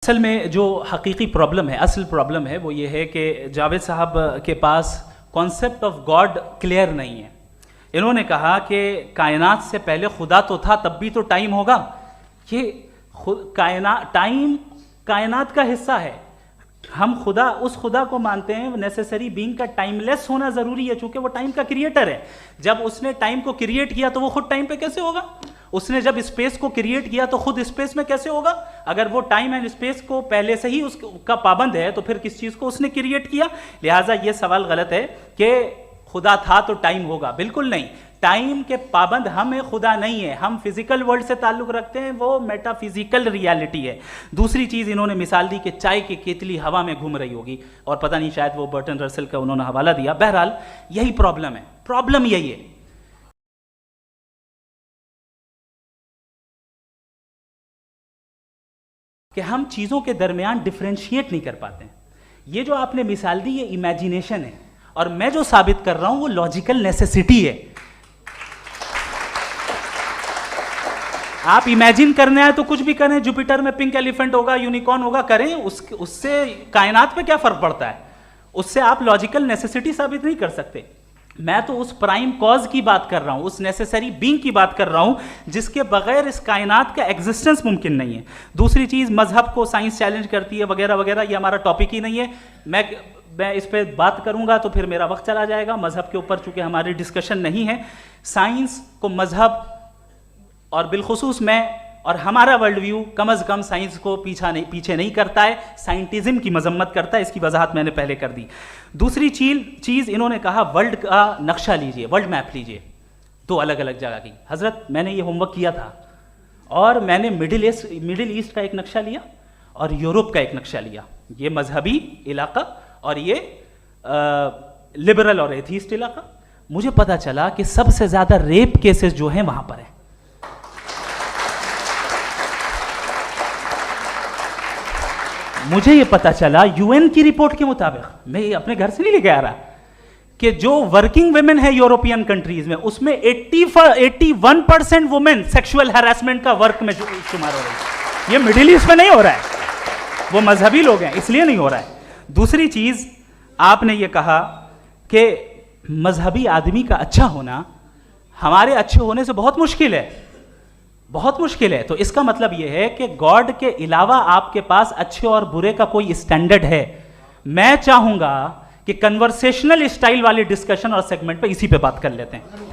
असल में जो हकीकी प्रॉब्लम है, असल प्रॉब्लम है वो ये है कि जावेद साहब के पास कॉन्सेप्ट ऑफ गॉड क्लियर नहीं है। इन्होंने कहा कि कायनात से पहले खुदा तो था, तब भी तो टाइम होगा। ये टाइम कायनात का हिस्सा है। हम खुदा उस खुदा को मानते हैं, नेसेसरी बीइंग का टाइमलेस होना ज़रूरी है, चूंकि वो टाइम का क्रिएटर है। जब उसने टाइम को क्रिएट किया तो वो खुद टाइम पे कैसे होगा? उसने जब स्पेस को क्रिएट किया तो खुद स्पेस में कैसे होगा? अगर वो टाइम एंड स्पेस को पहले से ही उसका पाबंद है तो फिर किस चीज़ को उसने क्रिएट किया? लिहाजा ये सवाल गलत है कि खुदा था तो टाइम होगा। बिल्कुल नहीं, टाइम के पाबंद हम है, खुदा नहीं है। हम फिजिकल वर्ल्ड से ताल्लुक़ रखते हैं, वो मेटाफिजिकल रियलिटी है। दूसरी चीज़ इन्होंने मिसाल दी कि चाय की केतली हवा में घूम रही होगी, और पता नहीं शायद वो बर्टन रसल का उन्होंने हवाला दिया। बहरहाल यही प्रॉब्लम है, प्रॉब्लम यही है। कि हम चीज़ों के दरमियान डिफ्रेंशिएट नहीं कर पाते हैं। ये जो आपने मिसाल दी ये इमेजिनेशन है, और मैं जो साबित कर रहा हूं वो लॉजिकल नेसेसिटी है। आप इमेजिन करने आए तो कुछ भी करें, जुपिटर में पिंक एलिफेंट होगा, यूनिकॉर्न होगा, करें, उससे कायनात पे क्या फर्क पड़ता है? उससे आप लॉजिकल नेसेसिटी साबित नहीं कर सकते। मैं तो उस प्राइम कॉज की बात कर रहा हूं, उस नेसेसरी बीइंग की बात कर रहा हूं जिसके बगैर इस कायनात का एग्जिस्टेंस मुमकिन नहीं है। दूसरी चीज, मजहब को साइंस चैलेंज करती है वगैरह वगैरह, ये हमारा टॉपिक ही नहीं है। मैं इस पर बात करूंगा तो फिर मेरा वक्त चला जाएगा। मजहब के ऊपर चूंकि हमारी डिस्कशन नहीं है, साइंस को मजहब और बिलखुसूस मैं और हमारा वर्ल्ड व्यू कम अज़ कम साइंस को पीछे नहीं करता है, साइंटिज्म की मजम्मत करता है। इसकी वजाहत मैंने पहले कर दी। दूसरी चीज़ इन्होंने कहा वर्ल्ड का नक्शा लीजिए, वर्ल्ड मैप लीजिए, दो अलग अलग जगह की। हज़रत मैंने ये होमवर्क किया था, और मैंने मिडिल ईस्ट का एक नक्शा लिया और यूरोप का एक नक्शा लिया। ये मजहबी इलाका और ये लिबरल और एथीस्ट इलाका। मुझे पता चला कि सबसे ज़्यादा रेप केसेस जो हैं वहाँ पर है। मुझे ये पता चला यूएन की रिपोर्ट के मुताबिक, मैं ये अपने घर से नहीं लेके आ रहा, कि जो वर्किंग वुमेन है यूरोपियन कंट्रीज में, उसमें 81% वुमेन सेक्सुअल हैरेसमेंट का वर्क में शुमार हो रही है। ये मिडिल ईस्ट में नहीं हो रहा है, वो मजहबी लोग हैं इसलिए नहीं हो रहा है। दूसरी चीज, आपने ये कहा कि मजहबी आदमी का अच्छा होना हमारे अच्छे होने से बहुत मुश्किल है, बहुत मुश्किल है। तो इसका मतलब यह है कि गॉड के अलावा आपके पास अच्छे और बुरे का कोई स्टैंडर्ड है। मैं चाहूंगा कि कन्वर्सेशनल स्टाइल वाली डिस्कशन और सेगमेंट पे इसी पे बात कर लेते हैं।